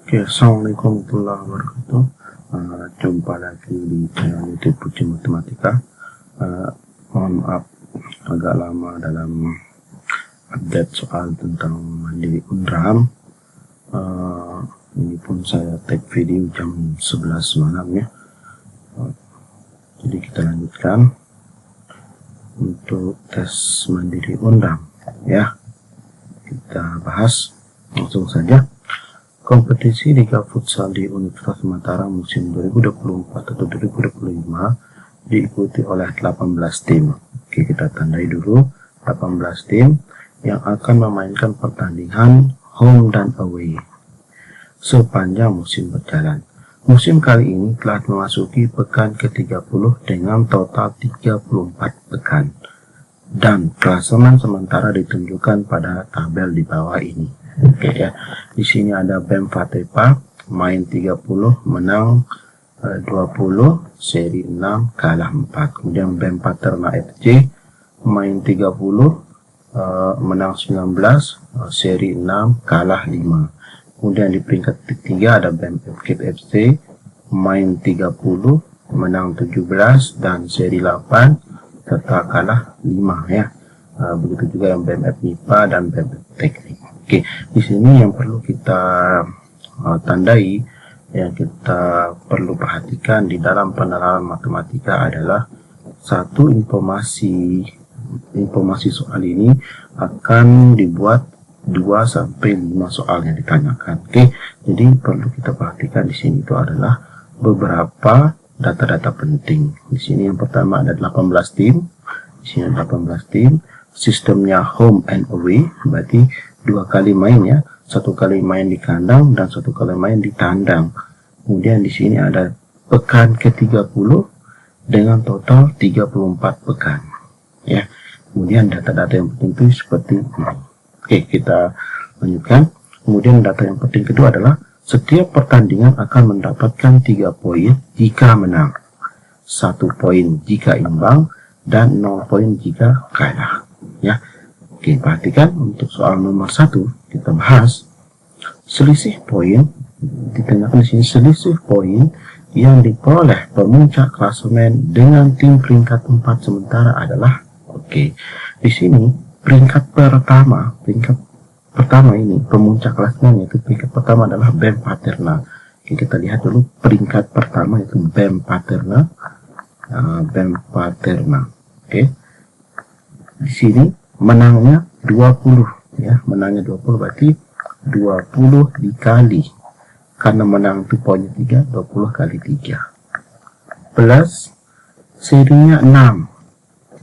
Oke, assalamualaikum warahmatullahi wabarakatuh. Jumpa lagi di channel YouTube Puji Matematika. Mohon maaf agak lama dalam update soal tentang Mandiri Unram. Ini pun saya take video jam 11 malam ya. Jadi kita lanjutkan untuk tes Mandiri Unram ya. Kita bahas langsung saja. Kompetisi Liga Futsal di Universitas Mataram musim 2024 atau 2025 diikuti oleh 18 tim. Oke, kita tandai dulu 18 tim yang akan memainkan pertandingan home dan away sepanjang musim berjalan. Musim kali ini telah memasuki pekan ke-30 dengan total 34 pekan. Dan klasemen sementara ditunjukkan pada tabel di bawah ini. Oke ya, di sini ada BEM Fatepa main 30 menang 20, seri 6 kalah 4. Kemudian BEM Paterna FC main 30 menang 19, seri 6 kalah 5. Kemudian di peringkat ketiga ada BEM FKIP FC main 30 menang 17 dan seri 8 serta kalah 5 ya. Begitu juga yang BEM FMIPA dan BEM Teknik. Oke, di sini yang perlu kita tandai, yang kita perlu perhatikan di dalam penerapan matematika adalah satu informasi soal ini akan dibuat 2 sampai 5 soal yang ditanyakan. Oke, jadi perlu kita perhatikan di sini itu adalah beberapa data-data penting. Di sini yang pertama ada 18 tim. Di sini ada 18 tim. Sistemnya home and away, berarti 2 kali main ya, 1 kali main di kandang dan 1 kali main di tandang. Kemudian di sini ada pekan ke-30 dengan total 34 pekan ya. Kemudian data-data yang penting itu seperti ini. Oke, kita lanjutkan. Kemudian data yang penting kedua adalah setiap pertandingan akan mendapatkan 3 poin jika menang, 1 poin jika imbang, dan 0 poin jika kalah ya. Oke, perhatikan untuk soal nomor 1 kita bahas selisih poin. Ditanyakan di sini selisih poin yang diperoleh pemuncak klasemen dengan tim peringkat 4 sementara adalah, oke, di sini peringkat pertama ini pemuncak klasemen, yaitu peringkat pertama adalah BEM Paterna. Oke, kita lihat dulu peringkat pertama itu BEM Paterna. Oke, di sini menangnya 20 ya, menangnya 20 berarti 20 dikali, karena menang itu poinnya 3, 20 kali 3 plus serinya 6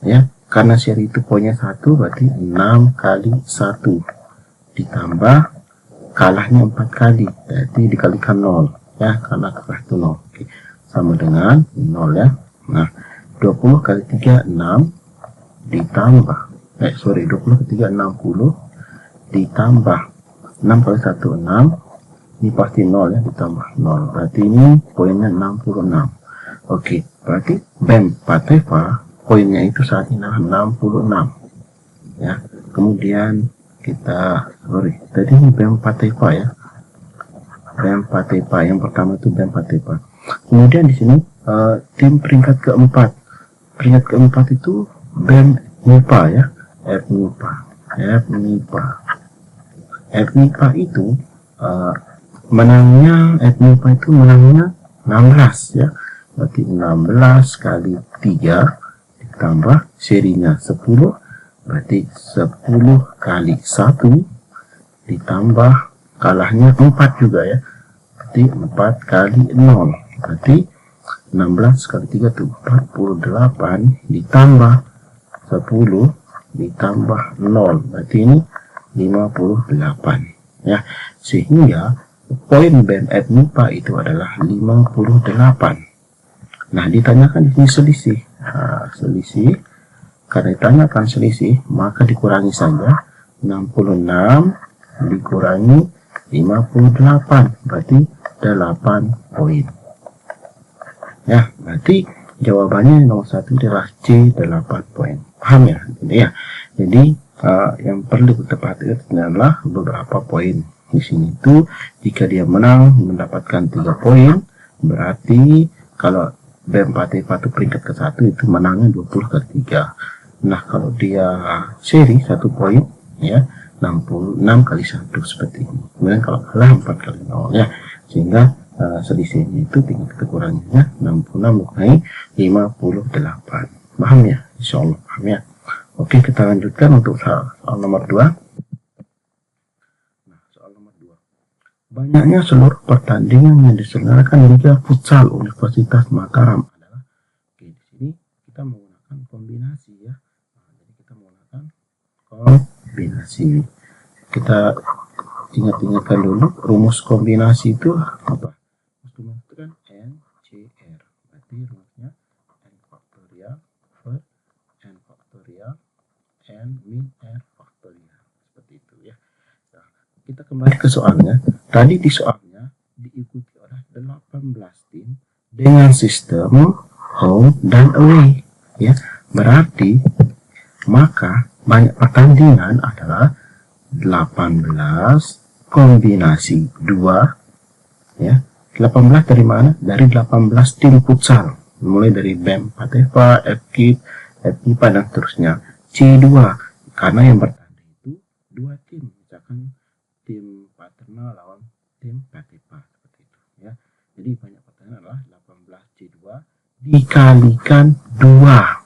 ya, karena seri itu poinnya 1 berarti 6 kali 1 ditambah kalahnya 4 kali, berarti dikalikan 0 ya, karena kalah itu 0. Oke, sama dengan 0 ya. Nah, 20 kali 3 6 ditambah 20 kali 3 60 ditambah 6 kali 1 6, ini pasti 0 ya, ditambah 0 berarti ini poinnya 66. Oke, berarti BEM Fatepa poinnya itu saat ini 66 ya. Kemudian kita tadi BEM Fatepa ya, BEM Fatepa yang pertama itu BEM Fatepa. Kemudian di sini tim peringkat keempat itu BEM MIPA ya, FMIPA itu menangnya 16 ya, berarti 16 kali 3 ditambah serinya 10 berarti 10 kali 1 ditambah kalahnya 4 juga ya, berarti 4 kali 0 berarti 16 kali 3 itu 48 ditambah 10 ditambah 0 berarti ini 58 ya, sehingga poin BEM MIPA itu adalah 58. Nah, ditanyakan di sini selisih. Selisih, karena ditanyakan selisih maka dikurangi saja 66 dikurangi 58 berarti 8 poin ya. Berarti jawabannya nomor 1 adalah C, 8 poin. Paham ya? Jadi yang perlu kita perhatikan adalah beberapa poin Di sini itu jika dia menang mendapatkan 3 poin, berarti kalau BEM Patepa itu peringkat ke-1 itu menangnya 20 kali 3. Nah, kalau dia seri 1 poin ya 66 kali 1 seperti ini. Kemudian kalau kalah 4 kali 0 ya. Sehingga selisihnya itu tingkat kekurangannya 66 mengenai 58. Paham ya? Insyaallah paham ya. Oke, kita lanjutkan untuk soal nomor 2. Nah, soal nomor 2. Banyaknya seluruh pertandingan yang diselenggarakan Liga Futsal Universitas Mataram adalah, oke, di sini kita menggunakan kombinasi ya. Nah, jadi kita menggunakan kombinasi. Kita ingat-ingatkan dulu rumus kombinasi itu apa? Rumus itu kan NCR. Berarti rumusnya N faktorial per N faktorial N min R faktorial. Seperti itu ya. Nah, kita kembali ke soalnya. Tadi di soalnya diikuti oleh 18 tim dengan sistem home dan away ya. Berarti maka banyak pertandingan adalah 18 kombinasi 2 ya. 18 dari mana? Dari 18 tim futsal. Mulai dari BEM Patepa, FKIP, FIPA dan seterusnya. C2 karena yang bertanding itu 2 tim. Misalkan tim Paterna lawan tim Patepa seperti itu ya. Jadi banyak pertandingan adalah 18 C2 dikalikan 2.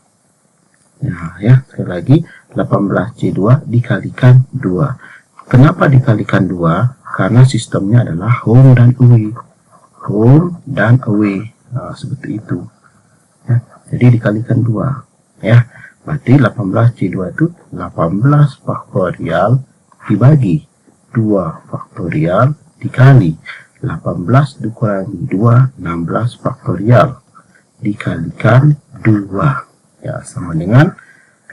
Nah, ya, sekali lagi 18 C2 dikalikan 2. Kenapa dikalikan 2? Karena sistemnya adalah home dan away. Home dan away. Nah, seperti itu. Ya, jadi dikalikan 2. Ya, berarti 18 C2 itu 18 faktorial dibagi 2 faktorial dikali 18 dikurangi 2, 16 faktorial dikalikan 2. Ya, sama dengan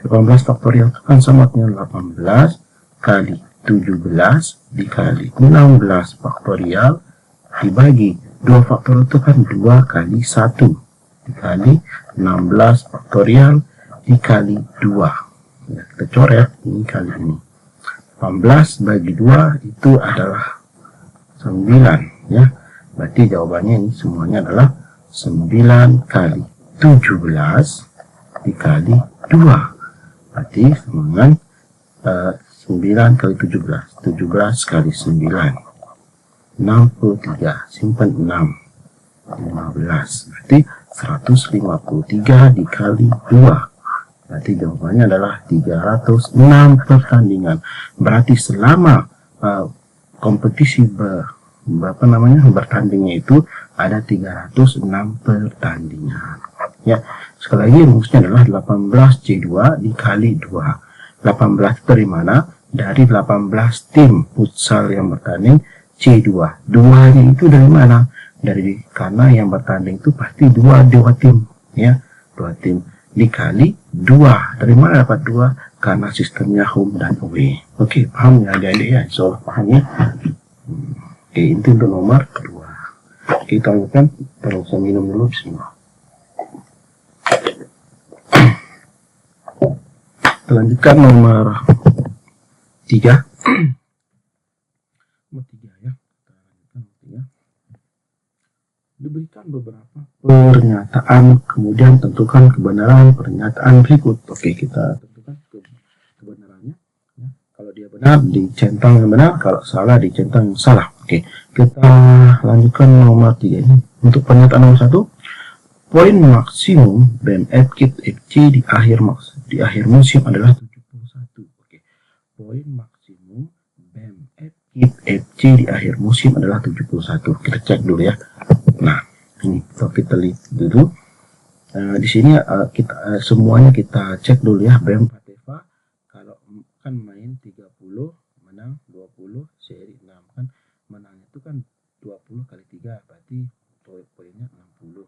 18 faktorial itu kan sama dengan 18 kali 17 dikali 16 faktorial dibagi 2 faktorial itu kan 2 kali 1 dikali 16 faktorial dikali 2. Ya, kita coret ini kali ini. 18 bagi 2 itu adalah 9 ya. Berarti jawabannya ini semuanya adalah 9 kali 17 dikali 2. Berarti sama dengan 9 kali 17. 17 kali 9. 63. Simpan 6. 15. Berarti 153 dikali 2. Berarti jawabannya adalah 306 pertandingan. Berarti selama kompetisi bertandingnya itu ada 306 pertandingan. Ya, sekali lagi rumusnya adalah 18 C2 dikali 2. 18 dari mana? Dari 18 tim futsal yang bertanding C2. 2-nya itu dari mana? Karena yang bertanding itu pasti dua tim, ya. 2 tim dikali 2. Dari mana dapat 2? Karena sistemnya home dan away. Oke, paham ya adik-adik ya? Insyaallah paham ya. Oke, itu untuk nomor 2. Kita lanjutkan, terus saya minum dulu, bismillah. Lanjutkan nomor 3. Nomor 3 ya. Kita lanjutkan nomor 3. Diberikan beberapa pernyataan, kemudian tentukan kebenaran pernyataan berikut. Oke, kita tentukan kebenarannya. Ya. Kalau dia benar, dicentang yang benar. Kalau salah, dicentang yang salah. Oke, kita lanjutkan nomor 3 ini. Untuk pernyataan nomor 1. Poin maksimum BEM FKIP FC di akhir musim adalah 71. Oke. Poin maksimum BEM FKIP FC di akhir musim adalah 71. Kita cek dulu ya. Nah, ini kita lihat dulu. Di sini kita semuanya kita cek dulu ya. BEM Patepa kalau kan main 30 menang 20 seri 6 kan, menangnya itu kan 20 kali 3 berarti poinnya 60.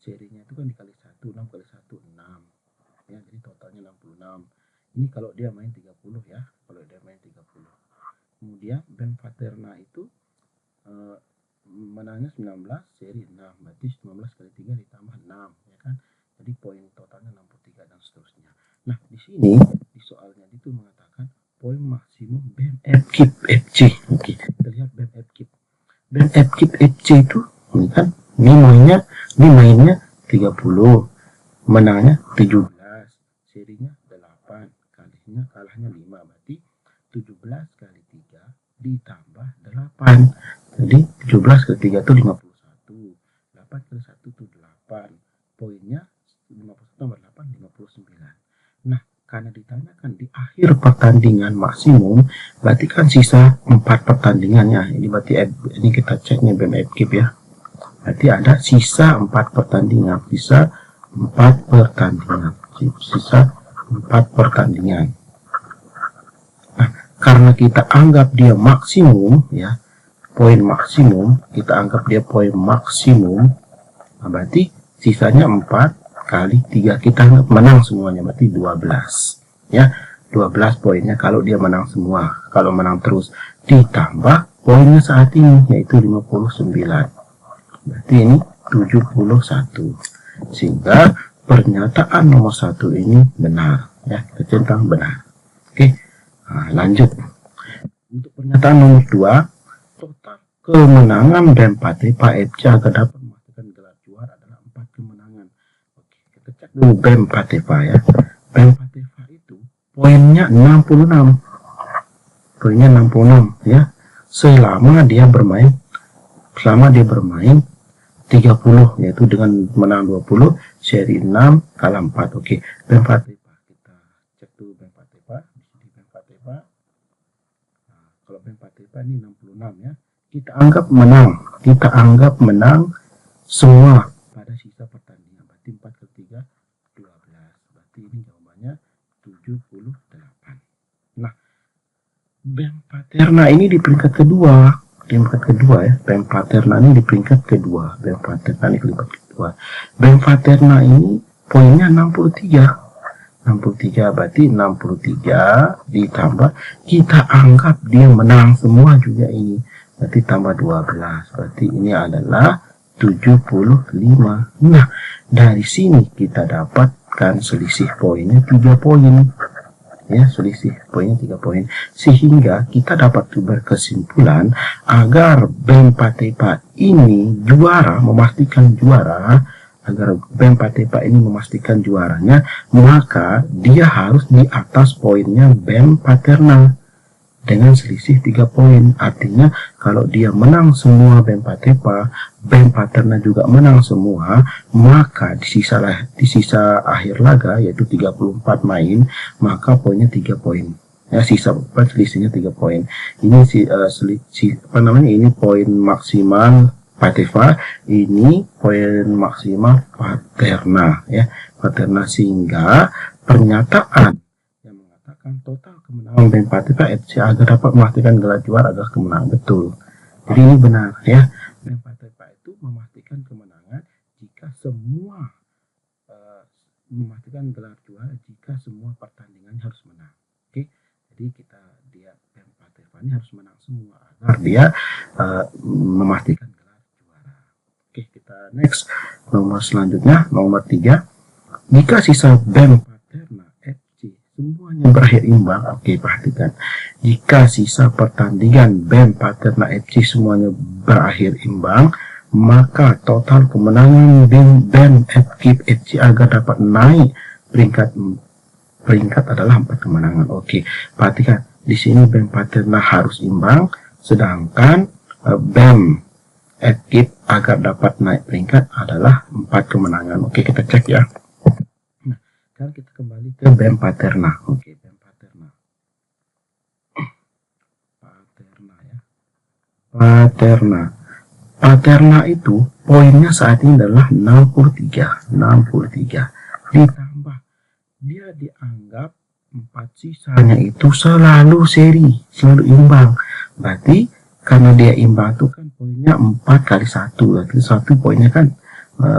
Serinya itu kan dikali 1, 6 kali 1, 6. Ya, jadi totalnya 66. Ini kalau dia main 30 ya, kalau dia main 30. Kemudian BEM Paterna itu menangnya 19, seri 6. Berarti 19 kali 3 ditambah 6, ya kan? Jadi poin totalnya 63 dan seterusnya. Nah, di sini di soalnya itu mengatakan poin maksimum BEM FKIP FC. Oke, kita lihat BEM FKIP FC itu ini kan, ini mainnya 30, menangnya 17, serinya 8, kalahnya 5, berarti 17 kali 3 ditambah 8. Jadi 17 kali 3 itu 51, 8 kali 1 itu 8, poinnya 51 tambah 8, 59. Nah, karena ditanyakan di akhir pertandingan maksimum, berarti kan sisa 4 pertandingannya. Ini berarti ini kita cek nih BEM FKIP ya. Berarti ada sisa 4 pertandingan, sisa 4 pertandingan. Nah, karena kita anggap dia maksimum ya, poin maksimum, kita anggap dia poin maksimum, nah, berarti sisanya 4 kali 3, kita anggap menang semuanya, berarti 12 ya, 12 poinnya kalau dia menang semua. Kalau menang terus ditambah poinnya saat ini yaitu 59, berarti ini 71, sehingga pernyataan nomor 1 ini benar ya, kita centang benar. Oke, nah, lanjut untuk pernyataan nomor 2, total kemenangan BEM Patepa FC agar dapat memastikan gelar juara adalah 4 kemenangan. Oke, kita cek dulu BEM Patepa ya. BEM Patepa itu poinnya 66, ya, selama dia bermain 30, yaitu dengan menang 20, seri 6, kalah 4. Oke, BEM Patepa, kita cek dulu BEM Patepa. Di sini BEM Patepa. Nah, kalau BEM Patepa ini 66 ya. Kita anggap menang semua pada sisa pertandingan. Berarti 4 kali 3, 12. Berarti ini jawabannya 78. Nah, BEM Paterna ini di peringkat kedua. Ya, BEM Paterna ini di peringkat kedua. BEM Paterna ini poinnya 63, berarti 63 ditambah, kita anggap dia menang semua juga ini, berarti tambah 12, berarti ini adalah 75. Nah, dari sini kita dapatkan selisih poinnya 3 poin. Ya, selisih poinnya 3 poin, sehingga kita dapat berkesimpulan agar BEM Patepa ini memastikan juara, maka dia harus di atas poinnya BEM Paterna dengan selisih 3 poin. Artinya kalau dia menang semua BEM Paterna juga menang semua, maka di sisa akhir laga yaitu 34 main, maka poinnya 3 poin. Ya, sisa selisihnya 3 poin. Ini ini poin maksimal Patepa, ini poin maksimal Paterna ya, Paterna, sehingga pernyataan yang mengatakan total kemenangan BEM Patepa FC agar dapat memastikan gelar juara adalah kemenangan, betul. Jadi ini benar ya. BEM Patepa itu memastikan kemenangan jika semua memastikan gelar juara jika semua pertandingan harus menang. Oke, jadi BEM Patepa ini harus menang semua agar dia memastikan gelar juara. Oke, kita next nomor selanjutnya, nomor 3. Jika sisa BEM Paterna FC semuanya berakhir imbang. Oke, perhatikan. Jika sisa pertandingan BEM Paterna FC semuanya berakhir imbang, maka total kemenangan BEM FKIP FC agar dapat naik peringkat adalah 4 kemenangan. Oke, perhatikan. Di sini BEM Paterna harus imbang, sedangkan BEM FKIP agar dapat naik peringkat adalah 4 kemenangan. Oke, kita cek ya. Nah, sekarang kita kembali ke BEM Paterna. Oke, BEM Paterna. Ya. Paterna itu poinnya saat ini adalah 63. Ditambah dia dianggap 4 sisanya itu selalu imbang. Berarti karena dia imbang itu kan poinnya 4 kali 1, berarti 1 poinnya kan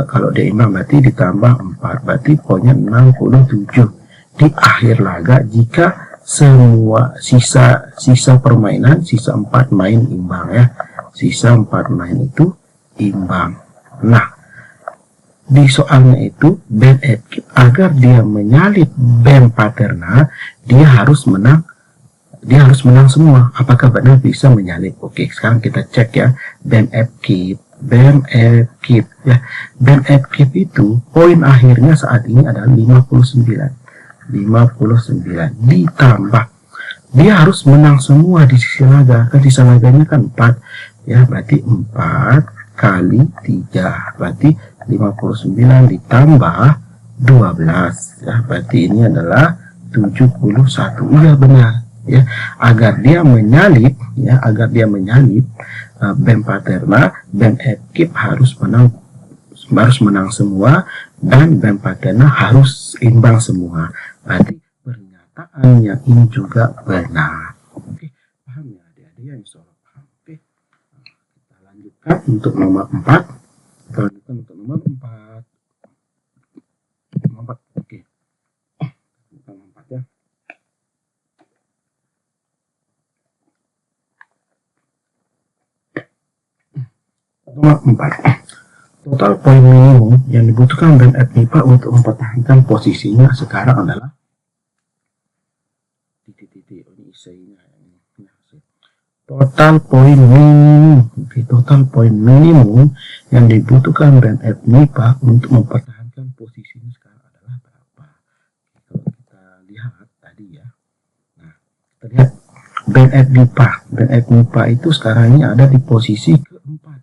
kalau dia imbang berarti ditambah 4, berarti poinnya 67 di akhir laga jika semua sisa permainan, sisa 4 main imbang ya, sisa 4 main itu imbang. Nah, di soalnya itu BEM FKIP agar dia menyalip BEM Paterna, dia harus menang semua. Apakah benar bisa menyalip? Oke, sekarang kita cek ya. BEM FKIP ya. BEM FKIP itu poin akhirnya saat ini adalah 59 ditambah dia harus menang semua di sisi laga, kan sisi laganya kan 4 ya, berarti 4 kali 3 berarti 59 ditambah 12 ya, berarti ini adalah 71. Iya benar ya, agar dia menyalip BEM Paterna, BEM FKIP harus menang semua dan BEM Paterna harus imbang semua. Berarti pernyataan yang ini juga benar. Oke, paham ya adik-adik yang insya Allah paham. Oke, kita lanjutkan untuk nomor 4. Oke, nomor 4 ya. Nomor 4. Total poin minimum yang dibutuhkan BEM FMIPA untuk mempertahankan posisinya sekarang adalah total poin minimum. Total poin minimum yang dibutuhkan BEM FMIPA untuk mempertahankan posisinya sekarang adalah berapa? Kalau kita lihat tadi ya. Nah, kita lihat BEM FMIPA itu sekarang ini ada di posisi keempat.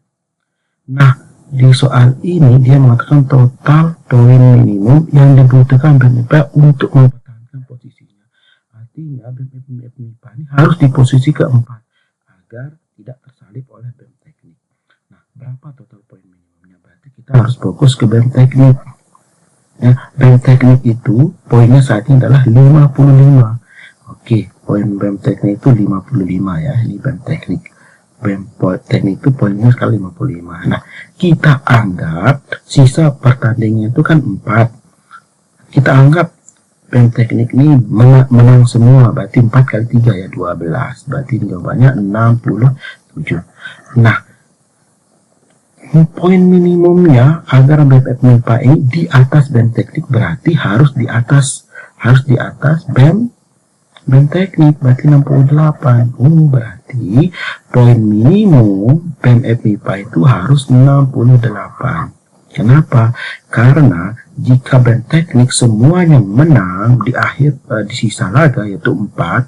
Nah, di soal ini dia mengatakan total poin minimum yang dibutuhkan BEM FMIPA untuk mempertahankan posisinya. Artinya BEM FMIPA ini harus di posisi keempat agar tidak tersalip oleh BEM teknik. Nah, berapa total poin minimumnya? Berarti kita harus fokus ke BEM teknik. Ya, BEM teknik itu poinnya saat ini adalah 55. Oke, poin BEM teknik itu 55 ya. Ini BEM teknik. BEM teknik itu poinnya sekali 55. Nah, kita anggap sisa pertandingan itu kan 4. Kita anggap BEM teknik ini menang semua, berarti 4 kali 3 ya 12, berarti jawabannya 67. Nah, poin minimumnya agar BEM FMIPA ini di atas BEM teknik berarti harus di atas BEM teknik, berarti 68. Berarti poin minimum BEM FMIPA itu harus 68. Kenapa? Karena jika BEM teknik semuanya menang di akhir di sisa laga yaitu 4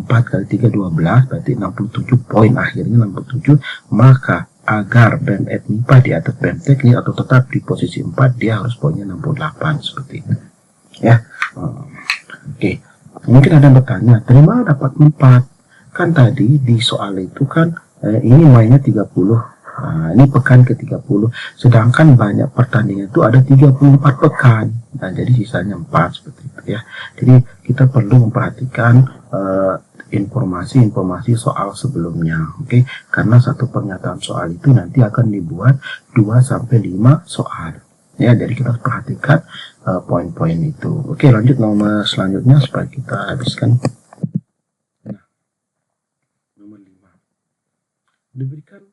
kali 3 12 berarti 67 poin akhirnya 67, maka agar BEM FMIPA di atas BEM teknik atau tetap di posisi 4 dia harus poinnya 68 seperti itu. Ya. Oke. Mungkin ada yang bertanya, dari mana dapat 4? Kan tadi di soal itu kan ini mainnya 30. Nah, ini pekan ke-30, sedangkan banyak pertandingan itu ada 34 pekan. Nah, jadi sisanya 4 seperti itu ya. Jadi kita perlu memperhatikan informasi soal sebelumnya, oke? Karena satu pernyataan soal itu nanti akan dibuat 2-5 soal. Ya, jadi kita harus perhatikan poin-poin itu. Oke, lanjut nomor selanjutnya supaya kita habiskan. Nah, nomor 5. Diberikan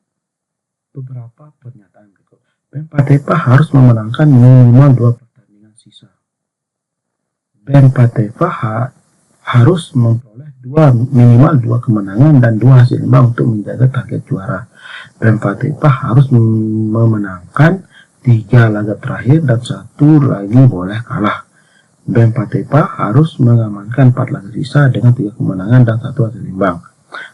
beberapa pernyataan berikut. BEM Patepa harus memenangkan minimal 2 pertandingan sisa. BEM Patepa harus memperoleh minimal 2 kemenangan dan 2 hasil imbang untuk menjaga target juara. BEM Patepa harus memenangkan 3 laga terakhir dan 1 lagi boleh kalah. BEM Patepa harus mengamankan 4 laga sisa dengan 3 kemenangan dan 1 hasil imbang.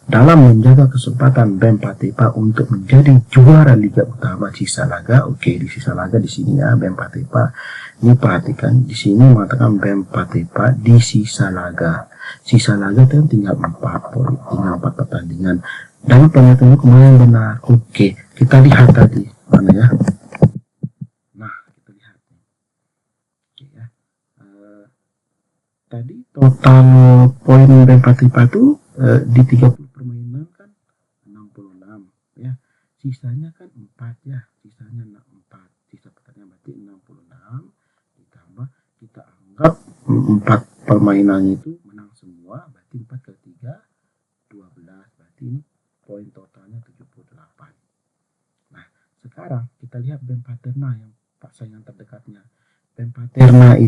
Dalam menjaga kesempatan BEM Patepa untuk menjadi juara Liga Utama sisa laga, oke, di sisa laga di sini ya BEM Patepa. Ini perhatikan di sini mengatakan BEM Patepa di sisa laga. Sisa laga itu tinggal 4 poin, tinggal 4 pertandingan. Dan pernyataan kemarin benar. Oke, kita lihat tadi mana ya? Nah, kita lihat. Oke ya. Tadi total poin BEM Patepa itu di 30 permainan kan 66 ya, sisanya kan 4 ya, sisanya 4, sisa pertandingan berarti 66 ditambah kita anggap 4 permainannya itu menang semua, berarti 4 kali 3 12, berarti ini poin totalnya 78. Nah, sekarang kita lihat BEM Paterna yang saingan terdekatnya. BEM Paterna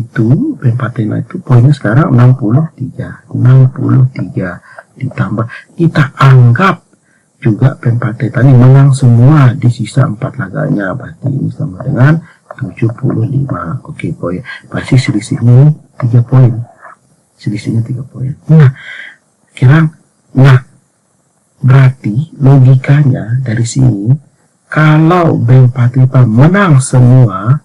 itu poinnya sekarang 63 ditambah kita juga BEM Partai Tani menang semua di sisa 4 laganya, berarti ini sama dengan 75. Oke, poin. Pasti selisihnya 3 poin. Selisihnya 3 poin. Nah, berarti logikanya dari sini, kalau BEM Patipa menang semua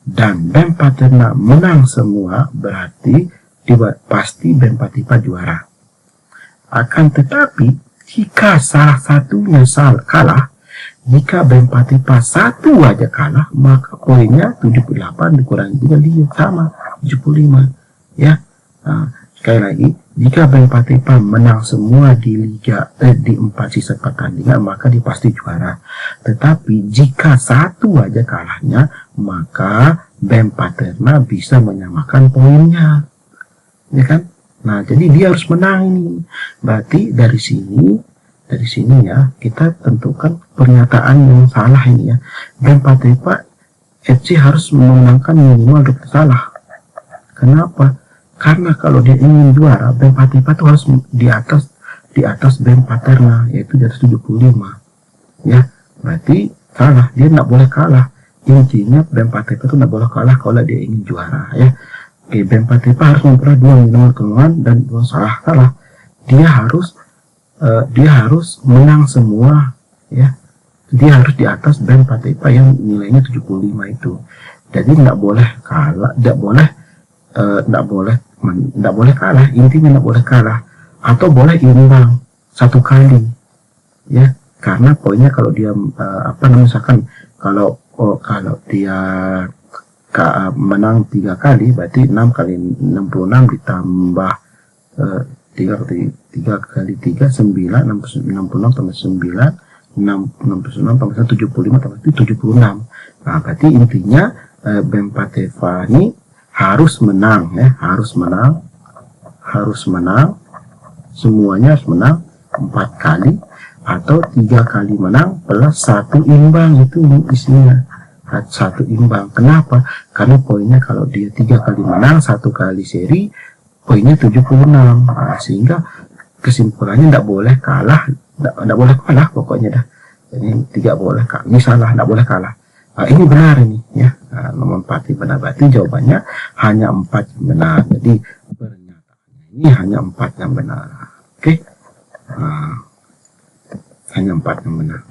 dan BEM Paterna menang semua, berarti pasti BEM Patipa juara. Akan tetapi jika salah satunya kalah, jika BEM Patipa satu aja kalah, maka poinnya 78 dikurangi 35 sama 75. Ya, sekali lagi, jika BEM Patipa menang semua di liga di 4 sisa pertandingan, maka dia pasti juara. Tetapi jika satu aja kalahnya, maka BEM Paterna bisa menyamakan poinnya, ya kan? Nah, jadi dia harus menang ini. Berarti dari sini ya, kita tentukan pernyataan yang salah ini ya. BEM Patipa FC harus memenangkan minimal 2 salah. Kenapa? Karena kalau dia ingin juara, BEM Patipa itu harus di atas BEM Paterna, yaitu di atas 75. Ya, berarti salah. Dia tidak boleh kalah. Intinya BEM Patipa itu tidak boleh kalah kalau dia ingin juara, ya. Oke, BEM Patipa harus memperoleh 2 minimal kemenangan dan 2 salah. Dia harus menang semua, ya. Dia harus di atas BEM Patipa yang nilainya 75 itu. Jadi tidak boleh kalah, tidak boleh kalah. Intinya tidak boleh kalah, atau boleh imbang 1 kali, ya. Karena poinnya kalau dia misalkan kalau dia menang 3 kali, berarti 6 kali 66 ditambah 3 kali 3 9, 66 tambah 9, 69 tambah 75 tambah 76. Nah, berarti intinya BEM Patipa ini harus menang, ya, harus menang semuanya, harus menang 4 kali atau 3 kali menang plus 1 imbang, itu isinya 1 imbang. Kenapa? Karena poinnya kalau dia 3 kali menang, 1 kali seri, poinnya 76. Nah, sehingga kesimpulannya tidak boleh kalah pokoknya dah. Jadi tidak boleh kalah. Ini salah, tidak boleh kalah. Nah, ini benar ini, ya. Nah, nomor 4 ini benar. Berarti jawabannya hanya 4 yang benar. Jadi pernyataannya ini hanya 4 yang benar. Oke. Nah, hanya 4 yang benar.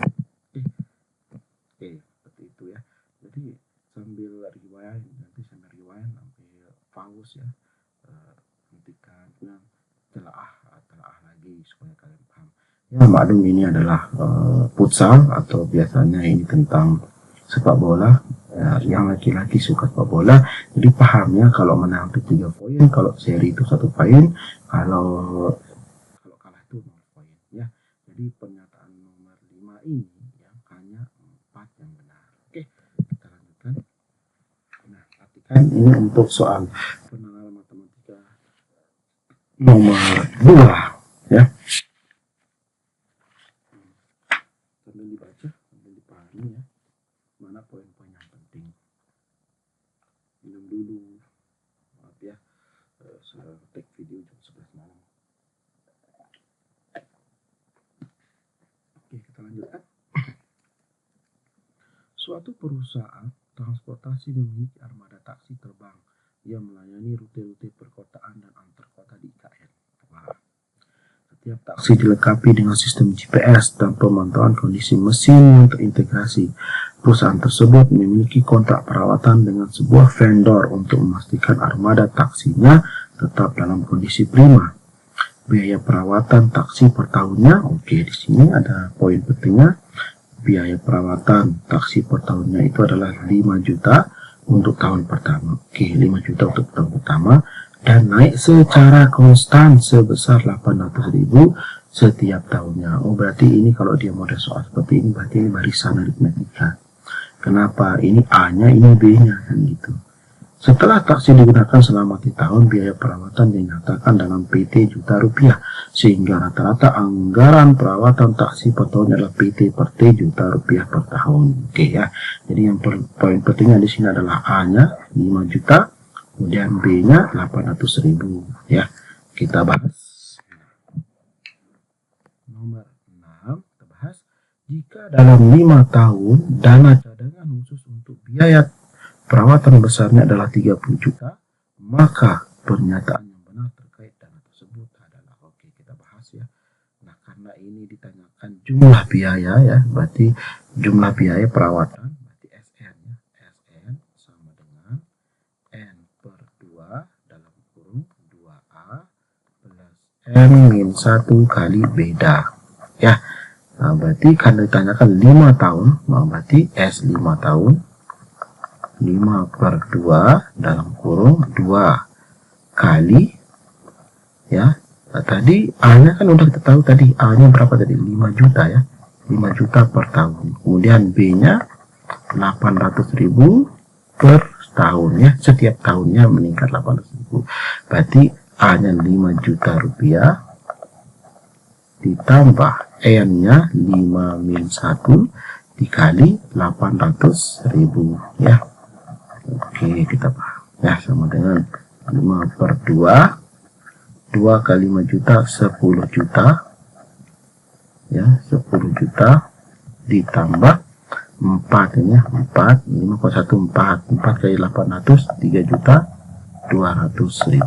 Sambil riwayat sambil paus ya, hentikan telaah lagi supaya kalian paham. Ya, maklum ini adalah futsal, atau biasanya ini tentang sepak bola. Yang laki-laki suka sepak bola, jadi pahamnya kalau menang itu 3 poin, kalau seri itu 1 poin, kalau kalah itu 0 poin, ya. Jadi pernyataan nomor 5 ini yang hanya 4 yang benar. Oke, kita lanjutkan. Nah, perhatikan ini untuk soal pengenalan matematika nomor 2, ya. Sambil dibaca, sambil dipahami, ya, mana poin-poin yang penting. Minum dulu, maaf ya, sudah take video jam 11 malam. Oke, kita lanjutkan. Suatu perusahaan transportasi memiliki armada taksi terbang yang melayani rute-rute perkotaan dan antar kota di IKN. Setiap taksi dilengkapi dengan sistem GPS dan pemantauan kondisi mesin yang terintegrasi. Perusahaan tersebut memiliki kontrak perawatan dengan sebuah vendor untuk memastikan armada taksinya tetap dalam kondisi prima. Biaya perawatan taksi per tahunnya, oke, di sini ada poin pentingnya. Biaya perawatan taksi per tahunnya itu adalah 5 juta untuk tahun pertama. Oke, 5 juta untuk tahun pertama, dan naik secara konstan sebesar 800.000 setiap tahunnya. Oh, berarti ini kalau dia model soal seperti ini, berarti ini barisan aritmetika. Kenapa? Ini A-nya, ini B-nya, kan gitu. Setelah taksi digunakan selama 3 tahun, biaya perawatan dinyatakan dalam PT juta rupiah, sehingga rata-rata anggaran perawatan taksi per tahun adalah PT per T juta rupiah per tahun. Oke, ya. Jadi yang poin pentingnya di sini adalah A-nya 5 juta, kemudian B-nya 800.000, ya. Kita bahas nomor 6, kita Jika dalam 5 tahun dana cadangan khusus untuk biaya perawatan besarnya adalah 30 juta, maka pernyataan yang benar terkait dana tersebut adalah, oke, kita bahas ya. Nah, karena ini ditanyakan jumlah biaya ya, berarti jumlah biaya perawatan, berarti SN ya. SN sama dengan N per 2 dalam kurung 2A plus N min 1 kali beda ya. Nah, berarti karena ditanyakan 5 tahun, nah berarti S 5 tahun, 5 per 2 dalam kurung 2 kali, ya. Nah, tadi A-nya kan udah kita tahu tadi, A-nya berapa tadi? 5 juta ya, 5 juta per tahun. Kemudian B-nya 800.000 per tahun ya, setiap tahunnya meningkat 800.000. Berarti A-nya 5 juta rupiah, ditambah N-nya 5 min 1 dikali 800.000 ya. Oke, kita paham ya, sama dengan 5 per 2 kali 5 juta 10 juta ya, 10 juta ditambah 4 ini ya, 4 5,1 4 kali 800 3 juta 200.000.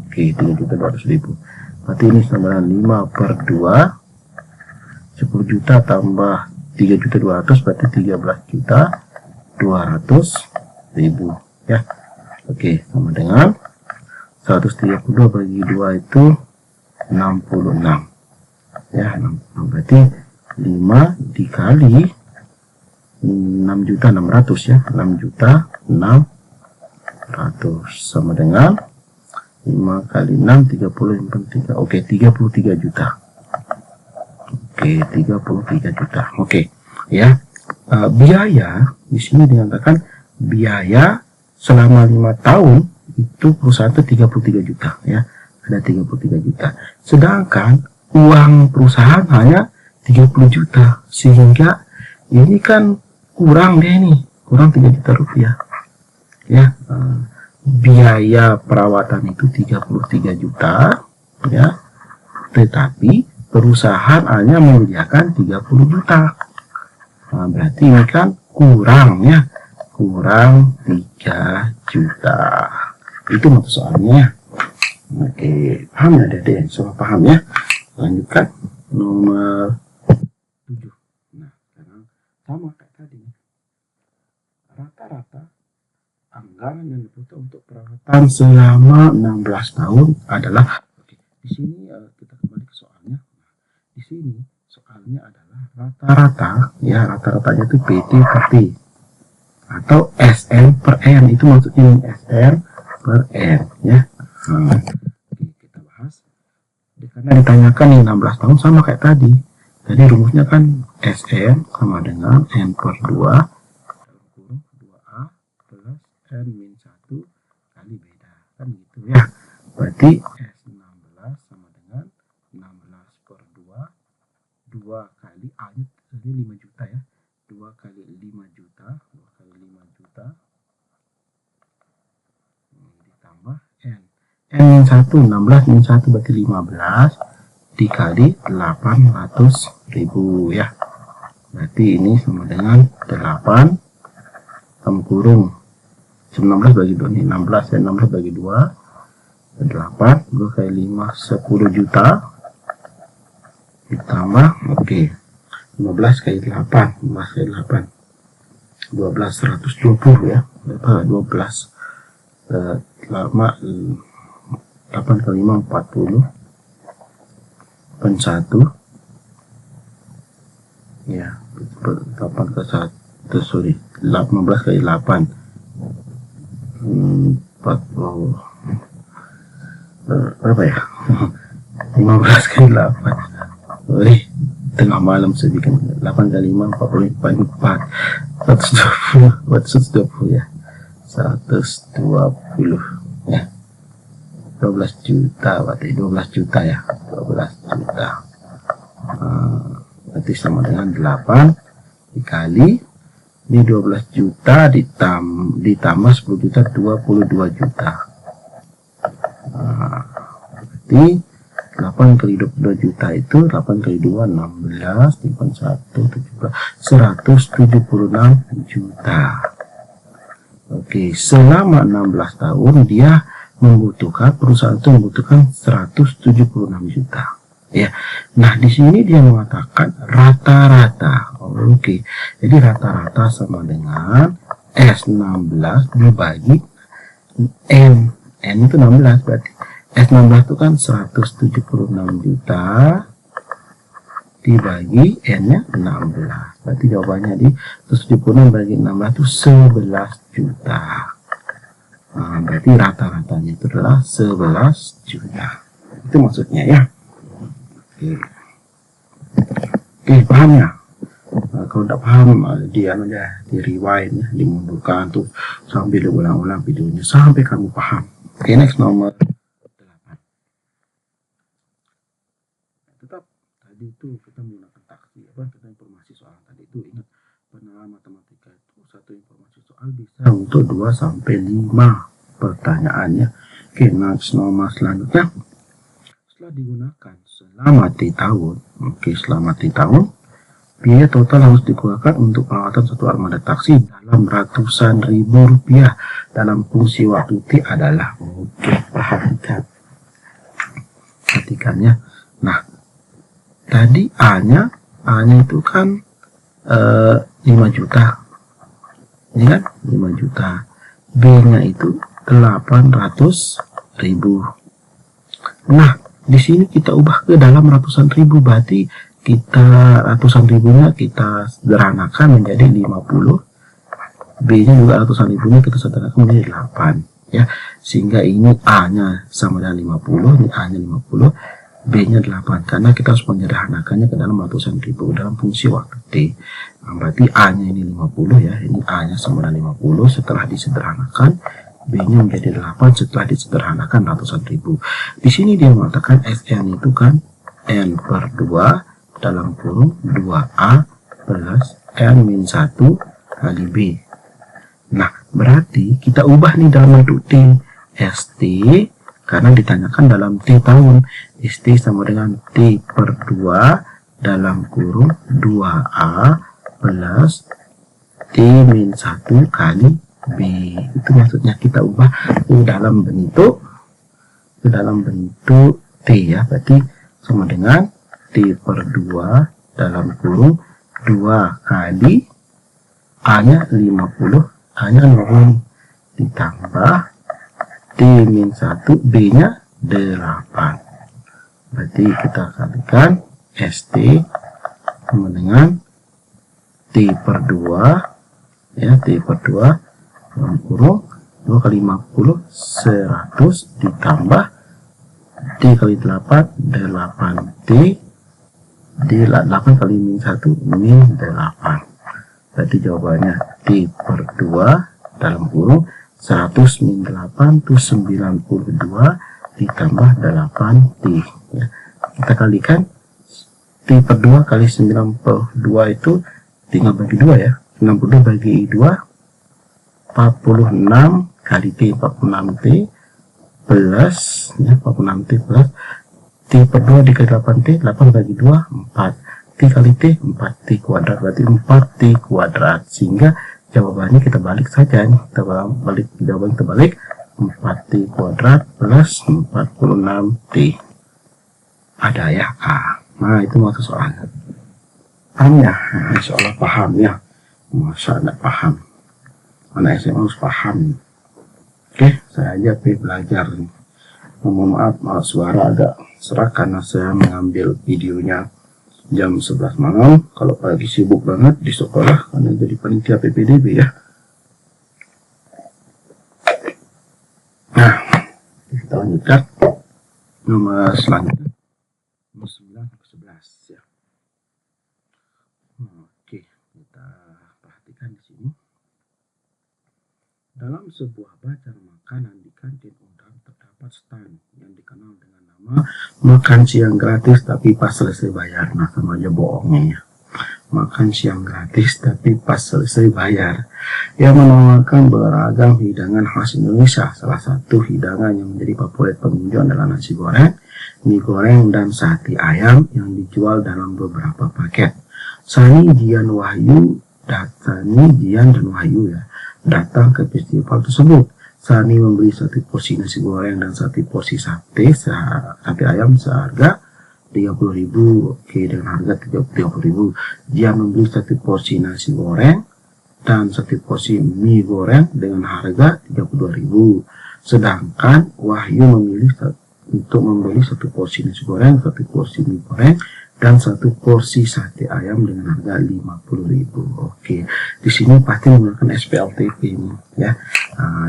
Oke, 3 juta 200.000. Berarti ini sama dengan 5 per 2 10 juta tambah 3 juta 200, berarti 13 juta 200.000 ya. Oke, sama dengan 132 bagi 2 itu 66 ya. Berarti 5 dikali 6 juta 600 ya, 6 juta 600 sama dengan 5 kali 6 30 3. Oke, 33 juta. Oke, 33 juta. Oke, ya. Biaya di sini dinyatakan biaya selama 5 tahun itu perusahaan itu 33 juta ya. Ada 33 juta. Sedangkan uang perusahaan hanya 30 juta. Sehingga ini kan kurang deh nih, kurang 3 juta rupiah. Ya. Biaya perawatan itu 33 juta ya. Tetapi perusahaan hanya menyediakan 30 juta. Nah, berarti ini kan kurang ya, kurang 3 juta. Itu maksud soalnya. Oke, paham ya Dede? Semua paham ya? Lanjutkan nomor 7. Nah, sekarang sama kayak tadi. Rata-rata anggaran yang dibutuhkan untuk perawatan selama 16 tahun adalah, oke, di sini kita kembali ke soalnya. Di sini soalnya adalah rata-rata ya, rata-ratanya itu PT per T atau SN per N, itu maksudnya SN per N ya. Oke, kita bahas. Karena ditanyakan nih 16 tahun sama kayak tadi. Jadi rumusnya kan SN sama dengan N per 2 dalam kurung 2A plus N min 1 kali beda. Kan gitu ya. Berarti S16 sama dengan 16 per 2 kali A nya tadi 5 juta ya. 2 kali 5 juta, 2 kali 5 juta. Ditambah N. N min 1, 16 min 1 berarti 15 dikali 800.000 ya. Berarti ini sama dengan 8 dalam kurung 19 bagi 2 ini 16 ya, 16 bagi 2 8, 2 kali 5 10 juta ditambah, oke, 15 kali 8 15 kali 8 12 120 ya. 12 lama 8 kali 5 40 pen 1 ya, 8 ke 1 sorry 18 kali 8 40 berapa ya? 15 kali 8 tengah malam saya bikin 8 kali 5 40 4 120 ya, 120 ya, 12 juta berarti 12 juta ya, 12 juta berarti sama dengan 8 dikali ini 12 juta ditambah 10 juta 22 juta. Berarti 8 kali 22 juta itu 8 kali 2 16, 81, 17, 176 juta. Oke, selama 16 tahun dia perusahaan itu membutuhkan 176 juta. Ya. Nah, di sini dia mengatakan rata-rata. Oke. Jadi rata-rata sama dengan S16 dibagi N. N itu 16 berarti. S16 itu kan 176 juta dibagi N-nya 16. Berarti jawabannya di 176 bagi 16 itu 11 juta. Nah, berarti rata-ratanya itu adalah 11 juta. Itu maksudnya ya. Oke, paham ya? Nah, kalau tidak paham, dia aja di rewind ya, dimundurkan tuh sambil diulang-ulang videonya sampai kamu paham. Oke, next nomor 8. Tetap tadi itu kita menggunakan taksi, kita informasi soal tadi itu ingat penerapan matematika itu satu informasi soal bisa untuk 2 sampai 5 pertanyaannya. Oke, next nomor selanjutnya. Setelah digunakan selama 3 tahun, selama 3 tahun, biaya total harus dikeluarkan untuk perawatan satu armada taksi dalam ratusan ribu rupiah dalam fungsi waktu T adalah, perhatikannya. Nah, tadi A-nya itu kan 5 juta, ini kan 5 juta, B-nya itu 800.000. Nah, di sini kita ubah ke dalam ratusan ribu, berarti kita ratusan ribunya kita sederhanakan menjadi 50, B-nya juga ratusan ribunya kita sederhanakan menjadi 8 ya, sehingga ini A-nya sama dengan 50, ini A-nya 50, B-nya 8, karena kita harus menyederhanakannya ke dalam ratusan ribu dalam fungsi waktu T. Nah, berarti A-nya ini 50 ya, ini A-nya sama dengan 50, setelah disederhanakan B-nya menjadi 8 setelah disederhanakan ratusan ribu. Di sini dia mengatakan Sn itu kan N per 2 dalam kurung 2A plus N min 1 kali B. Nah, berarti kita ubah nih dalam bentuk T. ST, karena ditanyakan dalam T tahun. ST sama dengan T per 2 dalam kurung 2A plus T min 1 kali B. Itu maksudnya kita ubah ke dalam bentuk T ya, berarti sama dengan T per 2 dalam kurung 2 kali A-nya 50, A-nya 50 ditambah T min 1, B-nya 8. Berarti kita kalikan ST sama dengan T per 2 ya, T per 2 dalam kurung 2 kali 50 100 ditambah T kali 8 8T D 8 kali min 1 min 8. Berarti jawabannya T per 2 dalam kurung 100 min 8 itu 92 ditambah 8T ya. Kita kalikan T per 2 kali 92 itu tinggal bagi 2 ya, 62 bagi 2 46 kali T 46T plus ya, 46T plus T per 2 dikali 8T, 8 bagi 2 4, T kali T 4T kuadrat, berarti 4T kuadrat, sehingga jawabannya kita balik saja nih, kita balik jawaban, kita balik 4T kuadrat plus 46T. Ada ya A. Nah, itu maksud soalnya. Paham ya? Nah, insya Allah paham ya. Masa tidak paham? Anak SMA harus paham. Oke, saya aja belajar nih. Mohon maaf suara agak serak karena saya mengambil videonya jam 11 malam. Kalau pagi sibuk banget di sekolah karena jadi panitia PPDB ya. Nah, kita lanjutkan nomor selanjutnya, nomor 9 ke 11 ya. Oke, kita perhatikan di sini. Dalam sebuah bazar makanan di kantin Udang terdapat stand yang dikenal dengan nama makan siang gratis tapi pas selesai bayar. Nah, sama aja bohongnya ya. Makan siang gratis tapi pas selesai bayar, yang menawarkan beragam hidangan khas Indonesia. Salah satu hidangan yang menjadi favorit pengunjung adalah nasi goreng mie goreng, dan sate ayam yang dijual dalam beberapa paket. Sani, Jian, dan Wahyu ya datang ke festival tersebut. Sani membeli 1 porsi nasi goreng dan 1 porsi sate ayam seharga 30.000, oke, dengan harga 30.000. Jian membeli 1 porsi nasi goreng dan 1 porsi mie goreng dengan harga 32.000. Sedangkan Wahyu memilih untuk membeli 1 porsi nasi goreng, 1 porsi mie goreng, dan 1 porsi sate ayam dengan harga 50.000. Oke, di sini pasti menggunakan SPLTP ini ya.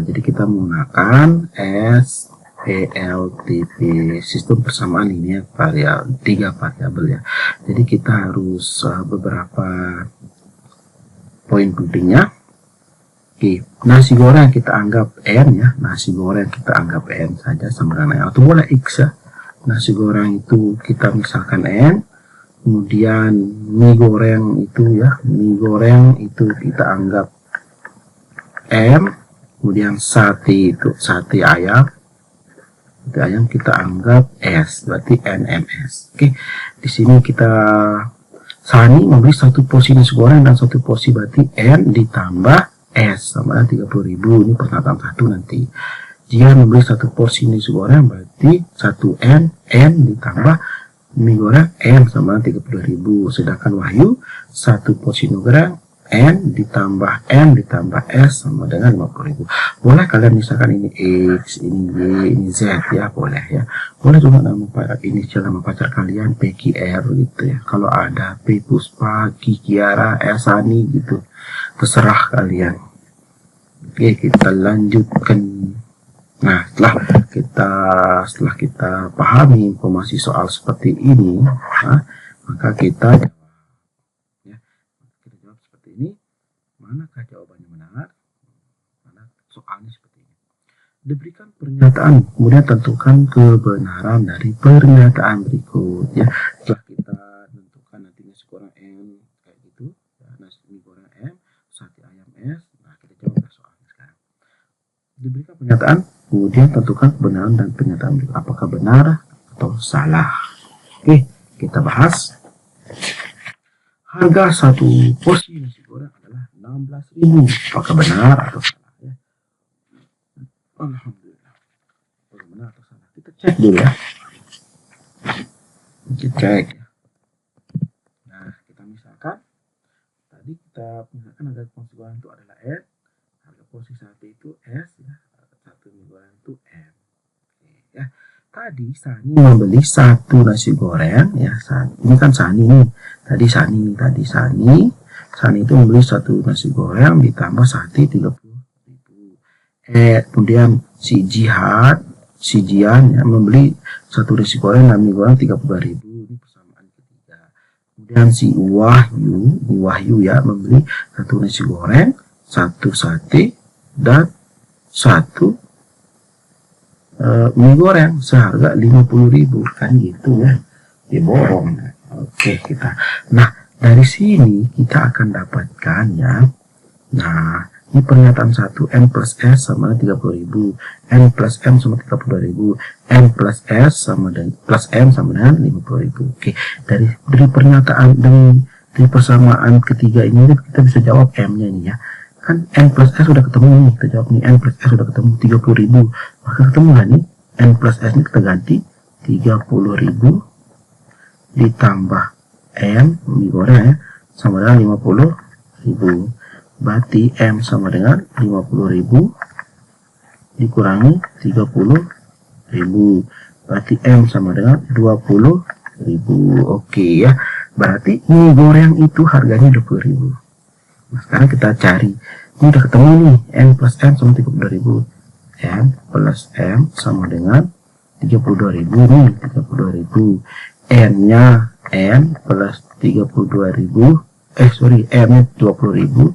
Jadi kita menggunakan SPLTP, sistem persamaan ini ya, 3 variabel ya. Jadi kita harus beberapa poin pentingnya. Oke, nasi goreng kita anggap N ya, nasi goreng kita anggap N saja sama dengan N, atau boleh X ya. Nasi goreng itu kita misalkan N, kemudian mie goreng itu ya, mie goreng itu kita anggap M, kemudian sate itu sate ayam kita anggap S, berarti NMS. Oke, di sini kita Sani membeli 1 porsi nasi goreng dan 1 porsi, berarti N ditambah S sama 30.000. Ini pernyataan 1 nanti. Jika membeli 1 porsi nasi goreng berarti 1 N ditambah mie goreng N sama 32.000. Sedangkan Wahyu 1 porsi mie goreng N ditambah S sama dengan 50.000. Boleh kalian misalkan ini X, ini Y, ini Z ya, boleh ya. Boleh juga nama inisial nama pacar kalian PQR gitu ya. Kalau ada P Puspa, Ki Kiara, S Ani gitu, terserah kalian. Oke, kita lanjutkan. Nah, setelah kita pahami informasi soal seperti ini, maka kita jawab seperti ini. Manakah jawabannya benar? Mana soalnya seperti ini. Diberikan pernyataan, kemudian tentukan kebenaran dari pernyataan berikut ya. Setelah kita tentukan nanti nasi goreng M kayak gitu, ya, nasi goreng M, sate ayam S. Nah, kita jawab soalnya sekarang. Diberikan pernyataan, kemudian tentukan kebenaran dan pernyataan berikut. Apakah benar atau salah? Oke, kita bahas. Harga 1 porsi nasi goreng adalah 16.000. Apakah benar atau salah ya? Alhamdulillah. Apakah benar atau salah? Kita cek dulu ya. Kita cek ya. Nah, kita misalkan tadi kita misalkan harga porsi goreng itu adalah N, harga porsi sate itu S ya. 1 mie goreng itu M. Oke, ya. Tadi Sani membeli 1 nasi goreng ya. Ini kan Sani nih. Tadi Sani itu membeli 1 nasi goreng ditambah sate 30.000. Kemudian si Jian ya, membeli 1 nasi goreng dan mie goreng 32.000. Ini persamaan ketiga. Kemudian si Wahyu ya membeli 1 nasi goreng, 1 sate dan 1 mie goreng seharga 50.000, kan gitu ya. Dia bohong. Oke, kita. Nah, dari sini kita akan dapatkan ya. Nah, ini pernyataan 1, N plus S sama 30.000, N plus M sama 32.000, N plus S sama dengan plus M sama dengan 50.000. Oke, dari pernyataan dari persamaan ketiga ini kita bisa jawab M-nya ini ya. Kan N plus S sudah ketemu nih, kita jawab nih N plus S sudah ketemu 30.000, maka ketemu lah nih N plus S ini kita ganti 30.000 ditambah M mie goreng ya, sama dengan 50.000, berarti M sama dengan 50.000 dikurangi 30.000, berarti M sama dengan 20.000. Oke ya, berarti mie goreng itu harganya 20.000. Nah, sekarang kita cari, ini udah ketemu nih, N plus M sama 32.000, N plus M sama dengan 32.000 nih, 32.000, N-nya N plus 32.000, M-nya 20.000,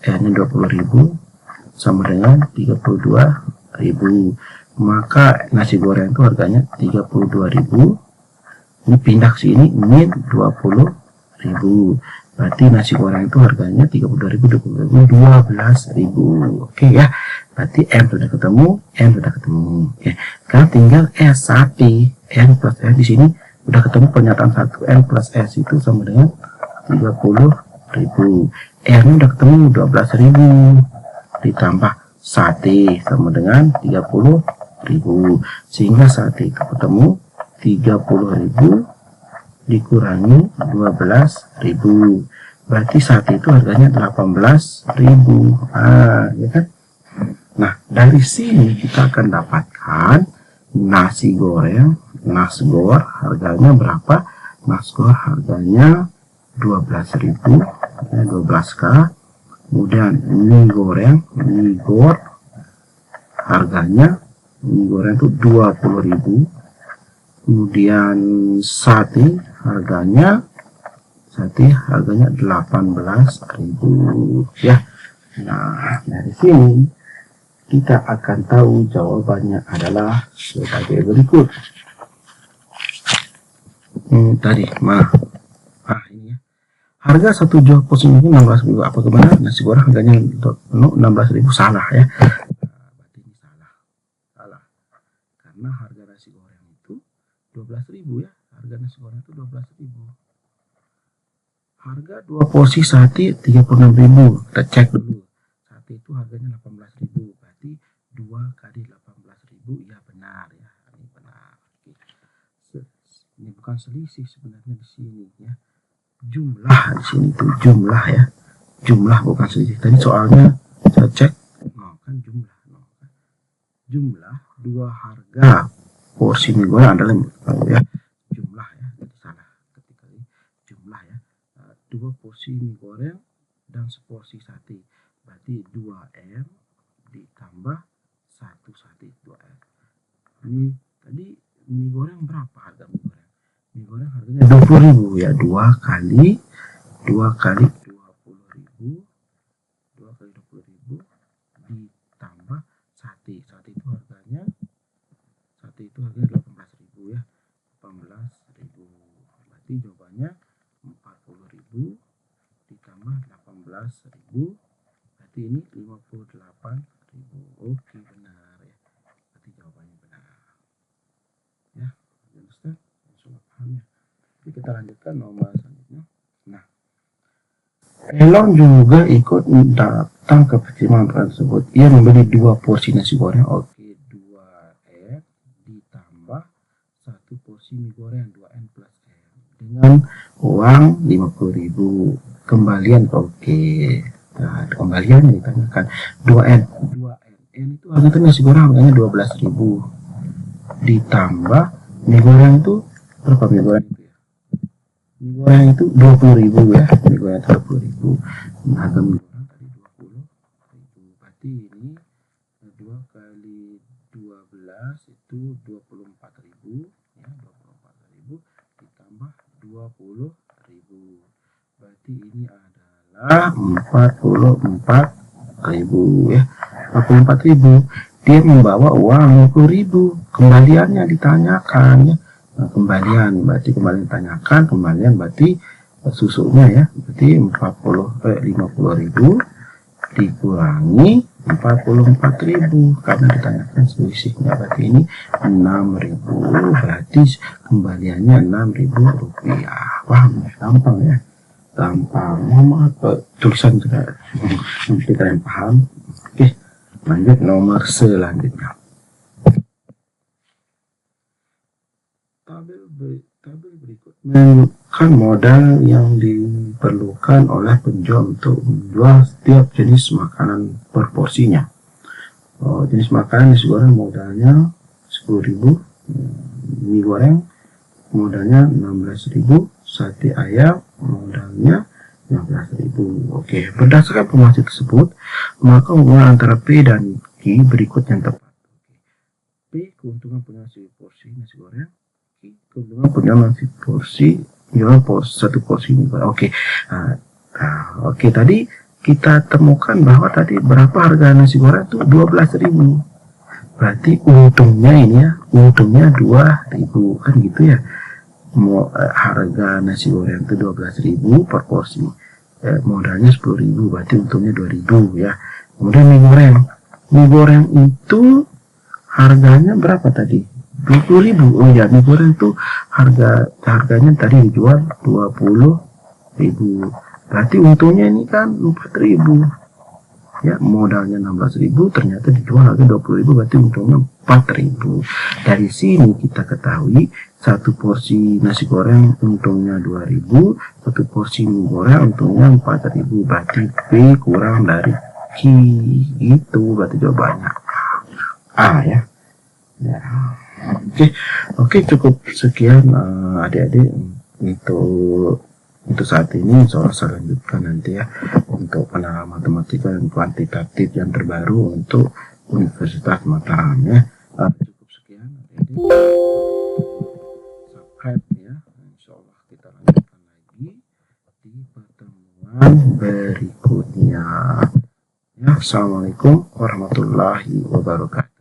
N-nya 20.000 sama dengan 32.000, maka nasi goreng itu harganya 32.000, ini pindah ke sini, min 20.000, berarti nasi goreng itu harganya 32.000, 12.000. Oke ya. Berarti M sudah ketemu, M sudah ketemu. Oke. Sekarang tinggal S sapi. N plus S di sini sudah ketemu pernyataan 1. N plus S itu sama dengan 30.000. R-nya udah ketemu 12.000. Ditambah sate sama dengan 30.000. Sehingga sate itu ketemu 30.000 dikurangi 12.000. Berarti sate itu harganya 18.000. Ya kan? Nah, dari sini kita akan dapatkan nasi goreng, nasgor harganya berapa? Nasgor harganya 12.000, 12k. Kemudian mie goreng, mie gor harganya, mie goreng itu 20.000. Kemudian sate harganya 18.000 ya. Nah, dari sini kita akan tahu jawabannya adalah sebagai berikut. Tadi ini ya. Harga satu jual porsi ini 16.000. Apa kemana? Nasi goreng harganya 16.000. Salah ya. Berarti ini salah. Karena harga nasi goreng itu 12.000 ya. Harga nasi goreng itu 12.000. Harga 2 porsi sate 36.000. Kita cek dulu. Sate itu harganya 18.000. Berarti 2 kali 18.000 ya benar ya. Ini benar. Ini bukan selisih sebenarnya di sini ya. Jumlah di sini itu jumlah ya. Jumlah bukan selisih. Tadi soalnya saya cek kan jumlah. Jumlah 2 harga porsi mie goreng adalah ya. Jumlah ya. Jadi salah ketika ini jumlah ya. 2 porsi mie goreng dan seporsi sate. Berarti 2M ditambah 1 sate 2M. Ini tadi mie goreng berapa harga mie goreng? Mie goreng harganya 20.000 ya. 2 kali 20.000 ditambah sate. Sate itu harganya 18.000 ya. 18.000. Berarti jawabannya 40.000 ditambah 18.000. Berarti ini 58.000. Oke, benar ya. Berarti jawabannya benar. Ya, understand? Sudah paham ya. Jadi kita lanjutkan nomor selanjutnya. Nah, Elon juga ikut datang ke persidangan tersebut. Ia membeli 2 porsi nasi goreng. Oke, 2M ditambah 1 porsi mie goreng 2N plus M dengan uang 50.000. Kembalian oke. Nah, kembalian ditanyakan 2N. N itu harganya nasi goreng harganya 12.000. Ditambah mie goreng itu berapa mie goreng itu ya? Mie goreng itu 20.000 ya. Mie goreng 20.000. Harga mie goreng tadi 20.000. Berarti ini 2 kali 12 itu 24.000 ya. 24.000 ditambah 20.000. Berarti ini adalah 44.000 ya. 44.000. Dia membawa uang 50.000. Kembaliannya ditanyakan ya. Nah, kembalian berarti kembalian ditanyakan, kembalian berarti susunya ya. Berarti 50.000 dikurangi 44.000 karena ditanyakan selisihnya. Berarti ini 6.000. Berarti kembaliannya 6.000 rupiah. Paham? Gampang ya. Gampang. Maaf tulisan tidak kalian paham. Oke, lanjut nomor selanjutnya. Tabel berikut menunjukkan modal yang diperlukan oleh penjual untuk menjual setiap jenis makanan per porsinya. Jenis makanan nasi goreng modalnya 10.000, mie goreng modalnya 16.000, sate ayam modalnya 15.000. Oke, berdasarkan informasi tersebut, maka hubungan antara P dan Q berikut yang tepat. P keuntungan punya porsi nasi goreng, keuntungan punya nasi porsi, jual satu porsi mie goreng. Oke, oke, tadi kita temukan bahwa tadi berapa harga nasi goreng itu 12.000. Berarti untungnya ini ya, untungnya 2.000 kan gitu ya. Harga nasi goreng itu 12.000 per porsi, modalnya 10.000, berarti untungnya 2.000 ya. Kemudian mie Mie goreng itu harganya berapa tadi? 20.000. Oh ya, mie goreng tuh harganya tadi dijual 20.000. Berarti untungnya ini kan 4.000. Ya, modalnya 16.000, ternyata dijual harga 20.000, berarti untungnya 4.000. Dari sini kita ketahui satu porsi nasi goreng untungnya 2.000, satu porsi mie goreng untungnya 4.000, berarti B kurang dari Q. Itu berarti jawabannya A ya. Ya. Oke, cukup sekian adik-adik untuk saat ini. Insya saya lanjutkan nanti ya untuk penerapan matematika dan kuantitatif yang terbaru untuk Universitas Mataram ya. Cukup sekian adik-adik. Subscribe ya. Insya Allah kita lanjutkan lagi di pertemuan berikutnya. Ya, assalamualaikum warahmatullahi wabarakatuh.